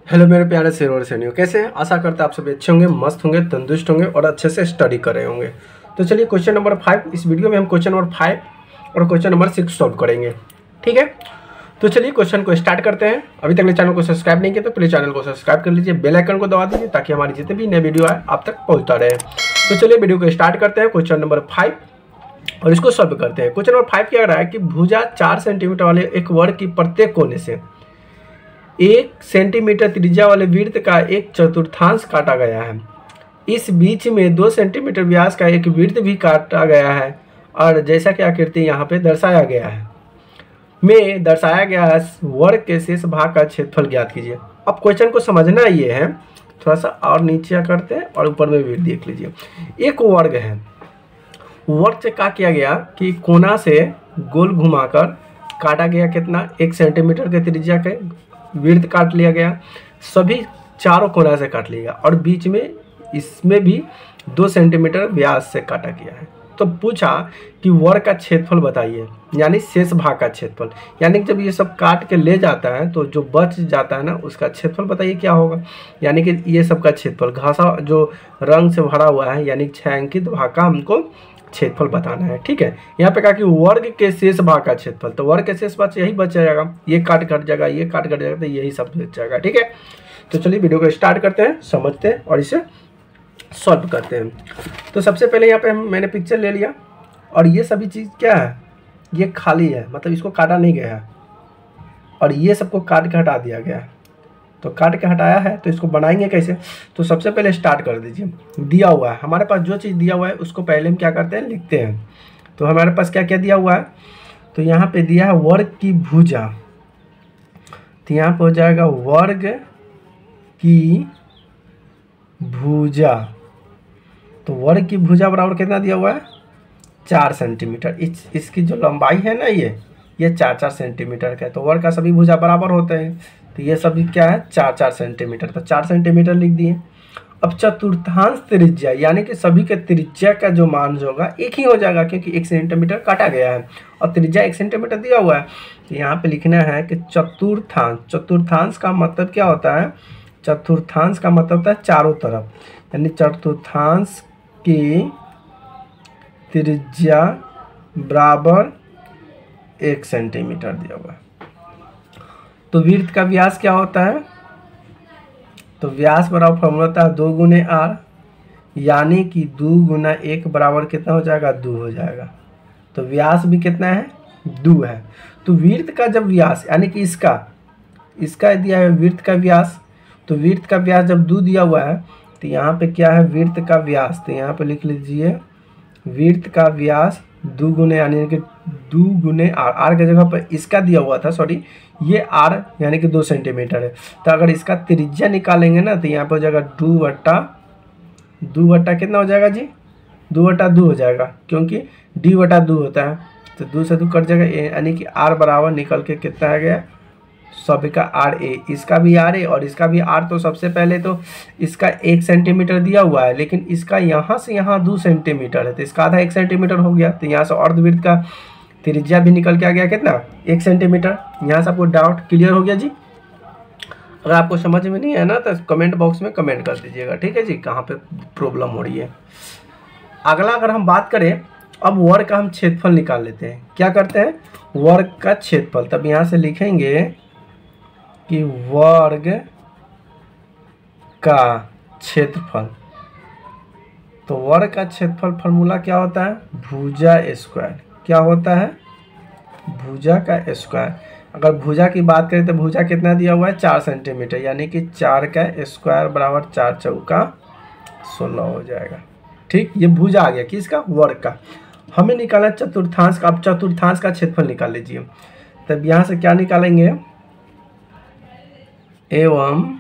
Hello मेरे प्यारे शेर और सैनियों, कैसे हैं? आशा करते हैं आप सभी अच्छे होंगे, मस्त होंगे, तंदुरुस्त होंगे और अच्छे से स्टडी कर रहे होंगे। तो चलिए क्वेश्चन नंबर 5, इस वीडियो में हम क्वेश्चन नंबर 5 और क्वेश्चन नंबर 6 सॉल्व करेंगे। ठीक है, तो चलिए क्वेश्चन को स्टार्ट करते हैं। अभी तक चैनल को सब्सक्राइब नहीं किया तो प्लीज़ चैनल को सब्सक्राइब कर लीजिए, बेल आइकन को दबा दीजिए ताकि हमारी जितने भी नए वीडियो आए आप तक पहुँचता रहे। तो चलिए वीडियो को स्टार्ट करते हैं क्वेश्चन नंबर 5 और इसको सॉल्व करते हैं। क्वेश्चन नंबर 5 क्या कह रहा है कि भुजा 4 सेंटीमीटर वाले एक वर्ग की प्रत्येक कोने से 1 सेंटीमीटर त्रिज्या वाले वृत्त का एक चतुर्थांश काटा गया है। इस बीच में 2 सेंटीमीटर व्यास का एक वृत्त भी काटा गया है और जैसा कि आकृति यहाँ पे दर्शाया गया है में दर्शाया गया है वर्ग के शेष भाग का क्षेत्रफल ज्ञात कीजिए। अब क्वेश्चन को समझना ये है, थोड़ा सा और नीचे करते हैं और ऊपर में भी देख लीजिए। एक वर्ग है, वर्ग से क्या किया गया कि कोना से गोल घुमाकर काटा गया, कितना 1 सेंटीमीटर के त्रिज्या के वृत्त काट लिया गया, सभी चारों कोना से काट लिया और बीच में इसमें भी 2 सेंटीमीटर व्यास से काटा गया है। तो पूछा कि वर्ग का क्षेत्रफल बताइए, यानी शेष भाग का क्षेत्रफल, यानी जब ये सब काट के ले जाता है तो जो बच जाता है ना उसका क्षेत्रफल बताइए क्या होगा। यानी कि ये सब का क्षेत्रफल घासा जो रंग से भरा हुआ है यानी छायांकित भाग का हमको क्षेत्रफल बताना है। ठीक है, यहाँ पे कहा कि वर्ग के शेष भाग का क्षेत्रफल, तो वर्ग के शेष भाग यही बच जाएगा, ये काट कट जाएगा, ये काट कट जाएगा, तो यही सब बच जाएगा। ठीक है, तो चलिए वीडियो को स्टार्ट करते हैं, समझते हैं और इसे सॉल्व करते हैं। तो सबसे पहले यहाँ पे मैंने पिक्चर ले लिया और ये सभी चीज़ क्या है, ये खाली है, मतलब इसको काटा नहीं गया है और ये सबको काट के हटा दिया गया है। तो काट के हटाया है तो इसको बनाएंगे कैसे। तो सबसे पहले स्टार्ट कर दीजिए, दिया हुआ है हमारे पास, जो चीज़ दिया हुआ है उसको पहले हम क्या करते हैं, लिखते हैं। तो हमारे पास क्या क्या दिया हुआ है, तो यहाँ पे दिया है वर्ग की भुजा, तो यहाँ पे हो जाएगा वर्ग की भुजा। तो वर्ग की भुजा बराबर कितना दिया हुआ है, 4 सेंटीमीटर। इसकी जो लंबाई है ना ये 4-4 सेंटीमीटर का है। तो वर्ग का सभी भुजा बराबर होते हैं, तो ये सभी क्या है 4-4 सेंटीमीटर, तो 4 सेंटीमीटर लिख दिए। अब चतुर्थांश त्रिज्या, यानी कि सभी के त्रिज्या का जो मान जो होगा एक ही हो जाएगा क्योंकि 1 सेंटीमीटर काटा गया है और त्रिज्या 1 सेंटीमीटर दिया हुआ है। तो यहाँ पे लिखना है कि चतुर्थांश, चतुर्थांश का मतलब क्या होता है, चतुर्थांश का मतलब होता है चारों तरफ, यानी चतुर्थांश की त्रिज्या बराबर 1 सेंटीमीटर दिया हुआ है। तो वृत्त का व्यास क्या होता है, तो व्यास बराबर फॉर्मूला होता है 2 गुने r, यानी कि 2 गुना 1 बराबर कितना हो जाएगा, 2 हो जाएगा। तो व्यास भी कितना है, 2 है। तो वृत्त का जब व्यास, यानी कि इसका दिया है वृत्त का व्यास, तो वृत्त का व्यास जब 2 दिया हुआ है तो यहाँ पे क्या है वृत्त का व्यास, तो यहाँ पे लिख लीजिए वृत्त का व्यास 2 गुने, यानी कि 2 गुने r के जगह पर इसका दिया हुआ था, सॉरी ये r यानी कि 2 सेंटीमीटर है। तो अगर इसका त्रिज्या निकालेंगे ना तो यहाँ पर हो जाएगा 2 बट्टा कितना हो जाएगा जी, 2/2 हो जाएगा, क्योंकि d/2 होता है। तो 2 से 2 कट जाएगा, यानी कि r बराबर निकल के कितना आ गया, सभी का RA, इसका भी RA और इसका भी R। तो सबसे पहले तो इसका 1 सेंटीमीटर दिया हुआ है, लेकिन इसका यहाँ से यहाँ 2 सेंटीमीटर है, तो इसका आधा 1 सेंटीमीटर हो गया। तो यहाँ से अर्धवृत्त का त्रिज्या भी निकल के आ गया कितना, 1 सेंटीमीटर। यहाँ से आपको डाउट क्लियर हो गया जी। अगर आपको समझ में नहीं है ना तो कमेंट बॉक्स में कमेंट कर दीजिएगा, ठीक है जी, कहाँ पे प्रॉब्लम हो रही है। अगला अगर हम बात करें, अब वर्ग का हम क्षेत्रफल निकाल लेते हैं। क्या करते हैं, वर्ग का क्षेत्रफल, तब यहाँ से लिखेंगे कि वर्ग का क्षेत्रफल। तो वर्ग का क्षेत्रफल फॉर्मूला क्या होता है, भुजा स्क्वायर। क्या होता है, भुजा का स्क्वायर। अगर भुजा की बात करें तो भुजा कितना दिया हुआ है, 4 सेंटीमीटर, यानी कि 4 का स्क्वायर बराबर 4 चौका 16 हो जाएगा। ठीक, ये भुजा आ गया किसका, वर्ग का। हमें निकालना चतुर्थांश का। अब चतुर्थांश का क्षेत्रफल निकाल लीजिए। तब यहाँ से क्या निकालेंगे, एवं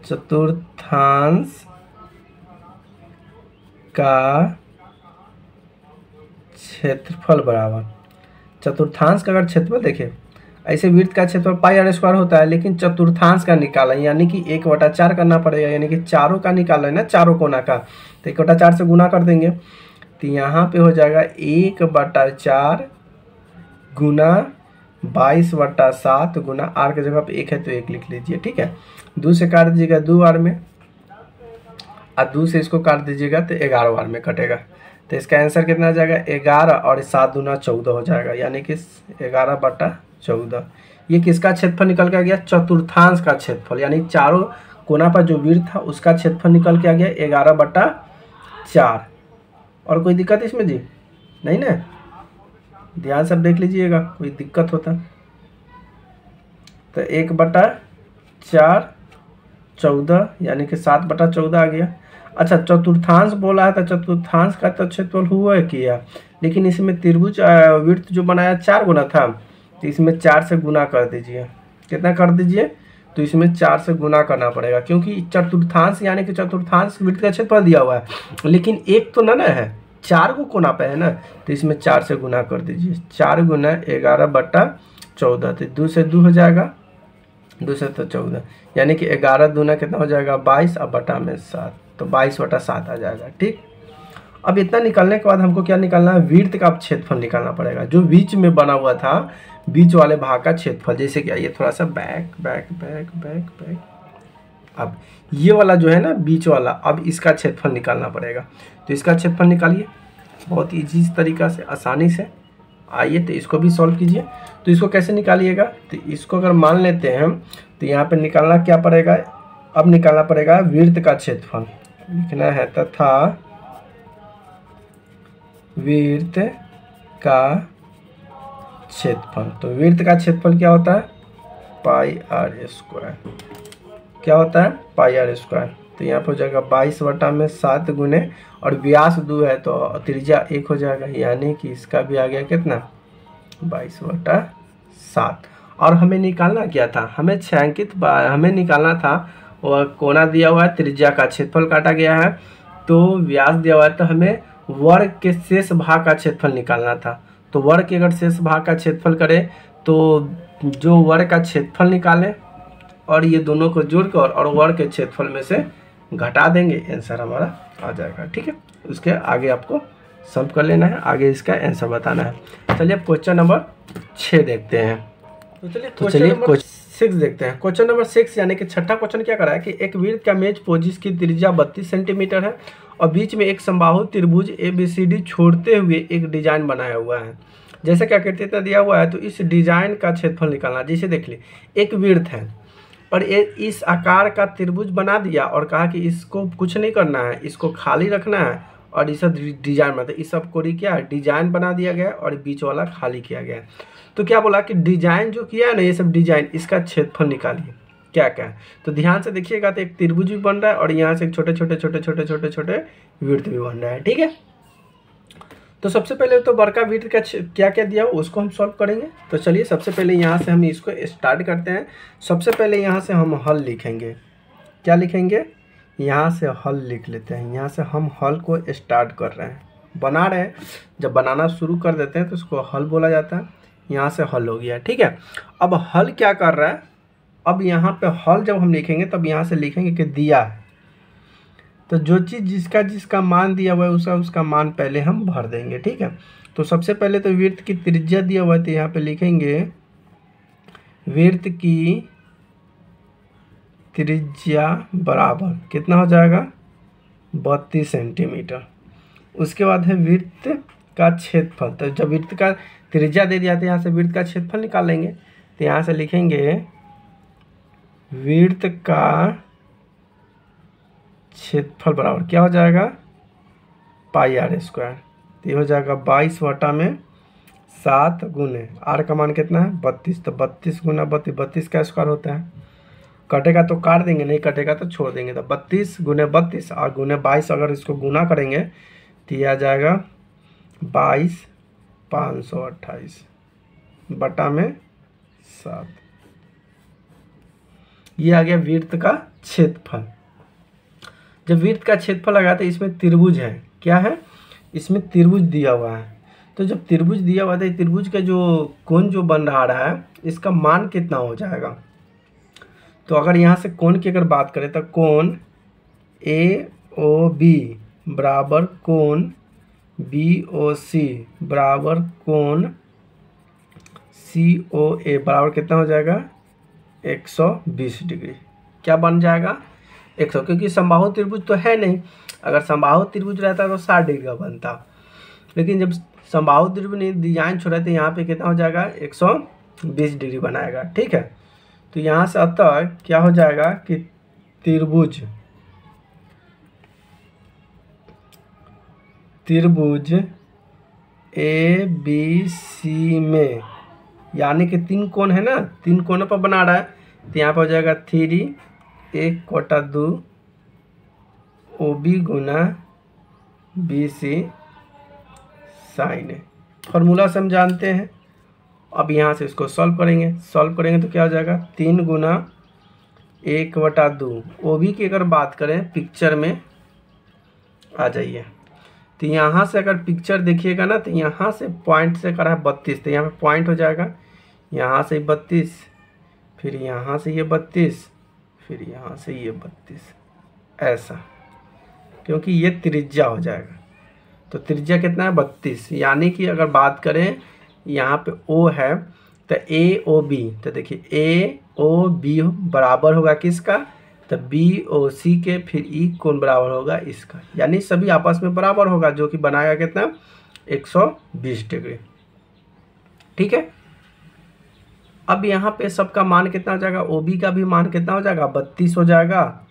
चतुर्थांश का क्षेत्रफल बराबर, चतुर्थांश का अगर क्षेत्रफल देखें, ऐसे वृत्त का क्षेत्रफल πr² होता है, लेकिन चतुर्थांश का निकाला यानी कि 1/4 करना पड़ेगा, यानी कि चारों का निकाला है ना, चारों कोना का, तो 1/4 से गुना कर देंगे। तो यहाँ पे हो जाएगा 1/4 गुना 22/7 गुना आर की जगह पे 1 है तो 1 लिख लीजिए, ठीक है। 2 से काट दीजिएगा 2 बार में, और 2 से इसको काट दीजिएगा तो 11 बार में कटेगा। तो इसका आंसर कितना आ जाएगा 11, और 7 दूना 14 हो जाएगा, यानी कि 11/14। ये किसका क्षेत्रफल निकल के आ गया? चतुर्थांश का क्षेत्रफल, यानी चारों कोना पर जो वृत्त था उसका क्षेत्रफल निकल के आ गया 11/4। और कोई दिक्कत इसमें जी? नहीं ना, ध्यान से देख लीजिएगा, कोई दिक्कत होता तो 1/4 14, यानी कि 7/14 आ गया। अच्छा, चतुर्थांश बोला है तो चतुर्थांश का तो क्षेत्रफल हुआ है किया, लेकिन इसमें त्रिभुज वृत्त जो बनाया 4 गुना था, तो इसमें 4 से गुना कर दीजिए। कितना कर दीजिए? तो इसमें 4 से गुना करना पड़ेगा, क्योंकि चतुर्थांश यानी कि चतुर्थांश वृत्त का क्षेत्रफल दिया हुआ है, लेकिन एक तो ना है, 4 को कोना पे है ना, तो इसमें 4 से गुना कर दीजिए। 4 गुना 11/14, तो 2 से 2 हो जाएगा, 2 से तो 14, यानी कि 11 दूना कितना हो जाएगा 22, और बटा में 7, तो 22/7 आ जाएगा, ठीक। अब इतना निकालने के बाद हमको क्या निकालना है? वृत्त का क्षेत्रफल निकालना पड़ेगा, जो बीच में बना हुआ था, बीच वाले भाग का क्षेत्रफल। जैसे कि आइए थोड़ा सा back back back back back, अब ये वाला जो है ना बीच वाला, अब इसका क्षेत्रफल निकालना पड़ेगा। तो इसका क्षेत्रफल निकालिए बहुत ईजी तरीका से, आसानी से। आइए तो इसको भी सॉल्व कीजिए। तो इसको कैसे निकालिएगा? तो इसको अगर मान लेते हैं तो यहाँ पे निकालना क्या पड़ेगा? अब निकालना पड़ेगा वृत्त का क्षेत्रफल। लिखना है तथा वृत्त का क्षेत्रफल। तो वृत्त का क्षेत्रफल क्या होता है? πr²। क्या होता है? πr²। तो यहाँ पर हो जाएगा 22/7 गुने, और व्यास 2 है तो त्रिज्या 1 हो जाएगा, यानी कि इसका भी आ गया कितना? 22/7। और हमें निकालना क्या था? हमें छायांकित हमें निकालना था, और कोना दिया हुआ है, त्रिज्या का क्षेत्रफल काटा गया है, तो व्यास दिया हुआ है, तो हमें वर्ग के शेष भाग का क्षेत्रफल निकालना था। तो वर्ग के अगर शेष भाग का क्षेत्रफल करें तो जो वर्ग का क्षेत्रफल निकालें और ये दोनों को जोड़कर और वर्ग के क्षेत्रफल में से घटा देंगे, आंसर हमारा आ जाएगा, ठीक है। उसके आगे आपको सॉल्व कर लेना है, आगे इसका आंसर बताना है। चलिए अब क्वेश्चन नंबर 6 देखते हैं। तो चलिए क्वेश्चन नंबर 6 देखते हैं। क्वेश्चन नंबर 6 यानी कि छठा क्वेश्चन क्या करा है कि एक वृत्त का मेज पोजिस की त्रिज्या 32 सेंटीमीटर है और बीच में एक समबाहु त्रिभुज ABCD छोड़ते हुए एक डिजाइन बनाया हुआ है। जैसे कि आकृति दिया हुआ है, तो इस डिजाइन का क्षेत्रफल निकालना। जैसे देख ली, एक वृत्त है और इस आकार का त्रिभुज बना दिया और कहा कि इसको कुछ नहीं करना है, इसको खाली रखना है और इस डिजाइन मतलब इस सब को क्या डिजाइन बना दिया गया और बीच वाला खाली किया गया। तो क्या बोला कि डिजाइन जो किया है ना, ये सब डिजाइन, इसका क्षेत्रफल निकालिए क्या क्या है। तो ध्यान से देखिएगा, तो एक त्रिभुज भी बन रहा है और यहाँ से छोटे छोटे छोटे छोटे छोटे छोटे वृत्त भी बन रहा है, ठीक है। तो सबसे पहले तो बड़का वृत्त का क्या क्या दिया हो उसको हम सॉल्व करेंगे। तो चलिए सबसे पहले यहाँ से हम इसको स्टार्ट करते हैं। सबसे पहले यहाँ से हम हल लिखेंगे। क्या लिखेंगे? यहाँ से हल लिख लेते हैं। यहाँ से हम हल को स्टार्ट कर रहे हैं, बना रहे हैं। जब बनाना शुरू कर देते हैं तो उसको हल बोला जाता है। यहाँ से हल हो गया, ठीक है। अब हल क्या कर रहा है? अब यहाँ पे हल जब हम लिखेंगे तब यहाँ से लिखेंगे कि दिया है, तो जो चीज़ जिसका मान दिया हुआ है उसका मान पहले हम भर देंगे, ठीक है। तो सबसे पहले तो वृत्त की त्रिज्या दिया हुआ है, तो यहाँ पे लिखेंगे वृत्त की त्रिज्या बराबर कितना हो जाएगा 32 सेंटीमीटर। उसके बाद है वृत्त का क्षेत्रफल। तो जब वृत्त का त्रिज्या दे दिया तो यहाँ से वृत्त का क्षेत्रफल निकाल लेंगे। तो यहाँ से लिखेंगे वृत्त का क्षेत्रफल बराबर क्या हो जाएगा πr²। तो ये हो जाएगा 22/7 गुने r का मान कितना है 32। तो 32 गुना 32 का स्क्वायर होता है। कटेगा तो काट देंगे, नहीं कटेगा तो छोड़ देंगे। तो 32 गुने 32 और गुने 22 अगर इसको गुना करेंगे तो ये आ जाएगा 22,528 बटा में 7। ये आ गया वृत्त का क्षेत्रफल। जब वृत्त का क्षेत्रफल लगा तो इसमें त्रिभुज है, क्या है इसमें त्रिभुज दिया हुआ है। तो जब त्रिभुज दिया हुआ था, त्रिभुज का जो कोण जो बन रहा है इसका मान कितना हो जाएगा। तो अगर यहाँ से कोण की अगर बात करें तो कोण AOB बराबर कोण BOC बराबर कोण COA बराबर कितना हो जाएगा 120 डिग्री। क्या बन जाएगा 100, क्योंकि समबाहु त्रिभुज तो है नहीं। अगर समबाहु त्रिभुज रहता तो 60 डिग्री का बनता, लेकिन जब समबाहु त्रिभुज ने डिजाइन छोड़ा तो यहाँ पे कितना हो जाएगा 120 डिग्री बनाएगा। ठीक है, तो यहाँ से अतः क्या हो जाएगा कि त्रिभुज ABC में, यानी कि 3 कोण है ना, 3 कोनों पर बना रहा है, तो यहाँ पर हो जाएगा 3 1/2 OB गुना BC साइन है। फॉर्मूला से हम जानते हैं। अब यहाँ से इसको सॉल्व करेंगे तो क्या हो जाएगा 3 गुना 1/2। OB की अगर बात करें पिक्चर में आ जाइए, तो यहाँ से अगर पिक्चर देखिएगा ना, तो यहाँ से पॉइंट से करा है 32, तो यहाँ पे पॉइंट हो जाएगा, यहाँ से 32, फिर यहाँ से ये 32, फिर यहाँ से ये 32, ऐसा, क्योंकि ये त्रिज्या हो जाएगा। तो त्रिज्या कितना है 32, यानी कि अगर बात करें यहाँ पे O है तो AOB, तो देखिए AOB बराबर होगा किसका, तो BOC के, फिर E कोण बराबर होगा इसका, यानी सभी आपस में बराबर होगा, जो कि बनाएगा कितना 120 डिग्री। ठीक है, अब यहाँ पे सबका मान कितना हो जाएगा, OB का भी मान कितना हो जाएगा 32 हो जाएगा,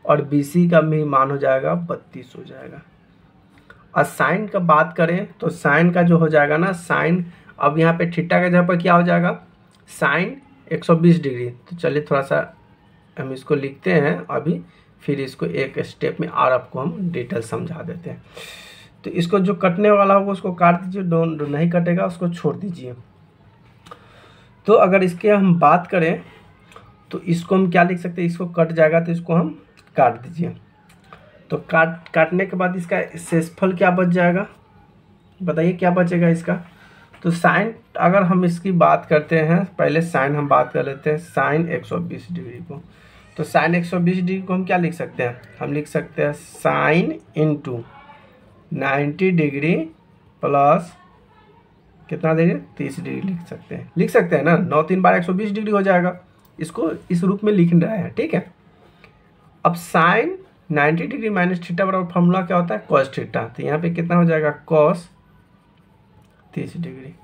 और BC का भी मान हो जाएगा 32 हो जाएगा। और साइन का बात करें तो साइन का जो हो जाएगा ना, साइन अब यहाँ पे थीटा के जगह पर क्या हो जाएगा साइन 120 डिग्री। तो चलिए थोड़ा सा हम इसको लिखते हैं अभी, फिर इसको एक स्टेप में और आपको हम डिटेल समझा देते हैं। तो इसको जो कटने वाला होगा उसको काट दीजिए, जो नहीं कटेगा उसको छोड़ दीजिए। तो अगर इसके हम बात करें तो इसको हम क्या लिख सकते हैं, इसको कट जाएगा तो इसको हम काट दीजिए। तो काटने के बाद इसका शेषफल क्या बच जाएगा, बताइए क्या बचेगा इसका। तो साइन अगर हम इसकी बात करते हैं, पहले साइन हम बात कर लेते हैं, साइन 120 डिग्री को। तो साइन 120 डिग्री को हम क्या लिख सकते हैं, हम लिख सकते हैं साइन इंटू 90 डिग्री प्लस कितना डिग्री 30 डिग्री लिख सकते हैं ना। 9 3 बार 120 डिग्री हो जाएगा, इसको इस रूप में लिख रहे हैं। ठीक है, अब साइन 90 डिग्री माइनस थीटा बराबर फॉर्मूला क्या होता है कॉस थीटा। तो यहाँ पे कितना हो जाएगा कॉस 30 डिग्री।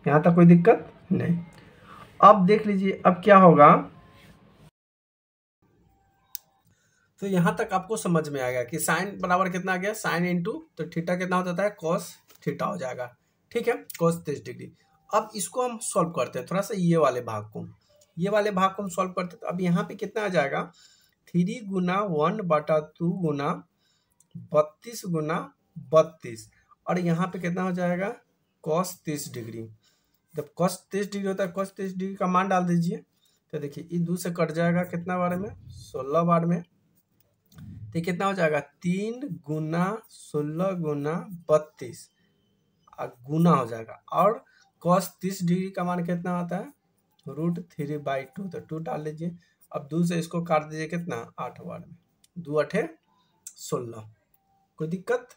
यहाँ तक कोई दिक्कत नहीं। अब देख लीजिए अब क्या होगा, तो यहाँ तक आपको समझ में आ गया कि साइन बराबर कितना आ गया, साइन इंटू तो थीटा कितना हो जाता है कॉस थीटा हो जाएगा। ठीक है, कॉस 30 डिग्री। अब इसको हम सॉल्व करते हैं, थोड़ा सा ये वाले भाग को हम सॉल्व करते हैं। तो अब यहाँ पे कितना आ जाएगा 3 गुना 1/2 गुना 32 गुना 32, और यहाँ पे कितना हो जाएगा cos 30 डिग्री। जब cos 30 डिग्री होता है, cos 30 डिग्री का मान डाल दीजिए। तो देखिए ये 2 से कट जाएगा कितना बार में 16 बार में। तो कितना हो जाएगा 3 गुना 16 गुना 32 गुना हो जाएगा, और cos 30 डिग्री का मान कितना होता है √3/2। तो 2 डाल लीजिए। अब 2 से इसको काट दीजिए कितना 8 बार में, 2 8 16। कोई दिक्कत,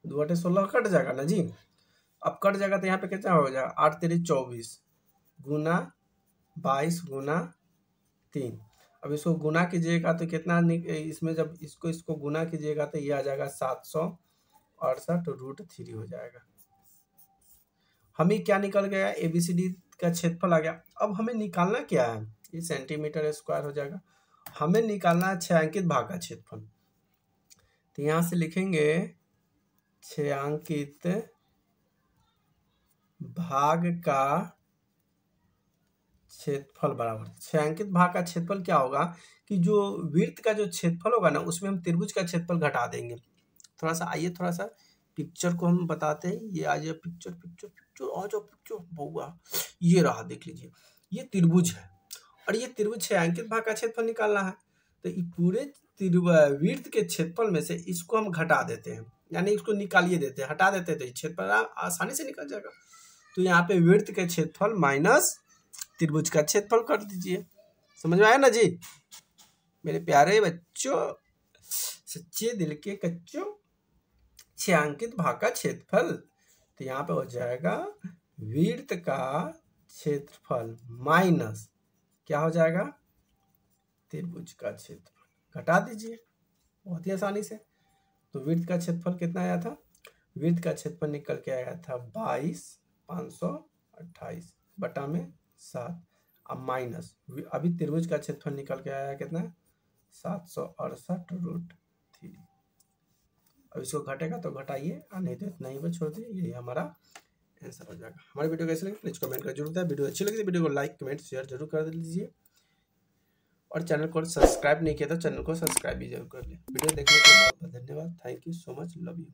2 8 16 कट जाएगा ना जी। अब कट जाएगा तो यहाँ पे कितना हो जाएगा 8 3 24 गुना 22 गुना 3। अब इसको गुना कीजिएगा तो कितना इसमें जब इसको गुना कीजिएगा तो ये आ जाएगा 768 √3 हो जाएगा। हमें क्या निकल गया ABCD का क्षेत्रफल आ गया। अब हमें निकालना क्या है, ये सेंटीमीटर स्क्वायर हो जाएगा। हमें निकालना है छायांकित भाग का क्षेत्रफल। तो यहाँ से लिखेंगे छायांकित भाग का क्षेत्रफल बराबर, छायांकित भाग का क्षेत्रफल क्या होगा कि जो वृत्त का जो क्षेत्रफल होगा ना उसमें हम त्रिभुज का क्षेत्रफल घटा देंगे। थोड़ा सा आइए, थोड़ा सा पिक्चर को हम बताते हैं। ये आ जाए पिक्चर आ जाओ पिक्चर बहुआ, ये रहा देख लीजिए, ये त्रिभुज है और ये त्रिभुज छायांकित भाग का क्षेत्रफल निकालना है। तो ये पूरे वृत्त के क्षेत्रफल में से इसको हम घटा देते हैं, यानी इसको निकालिए देते हैं, हटा देते हैं, तो क्षेत्रफल आसानी से निकल जाएगा। तो यहाँ पे वृत्त के क्षेत्रफल माइनस त्रिभुज का क्षेत्रफल कर दीजिए। समझ में आया ना जी मेरे प्यारे बच्चों, सच्चे दिल के कच्चों। छायांकित भाग का क्षेत्रफल, तो यहाँ पे हो जाएगा वृत्त का क्षेत्रफल माइनस क्या हो जाएगा, त्रिभुज का क्षेत्रफल। घटा दीजिए बहुत ही आसानी से। तो वृत्त का क्षेत्रफल कितना आया था, वृत्त का क्षेत्रफल निकल के आया था 22,528 बटा में 7। अब माइनस अभी त्रिभुज का क्षेत्रफल निकल के आया कितना, 768√3। अब इसको घटेगा तो घटाइए, और नहीं तो इतना ही छोड़ दिए, यही हमारा आंसर हो जाएगा। हमारी वीडियो कैसे लगी प्लीज कमेंट कर जरूर बताएं। वीडियो अच्छी लगी तो वीडियो को लाइक कमेंट शेयर जरूर कर दीजिए, और चैनल को सब्सक्राइब नहीं किया तो चैनल को सब्सक्राइब भी जरूर कर ले। वीडियो देखने के लिए बहुत बहुत धन्यवाद। Thank you so much, love you.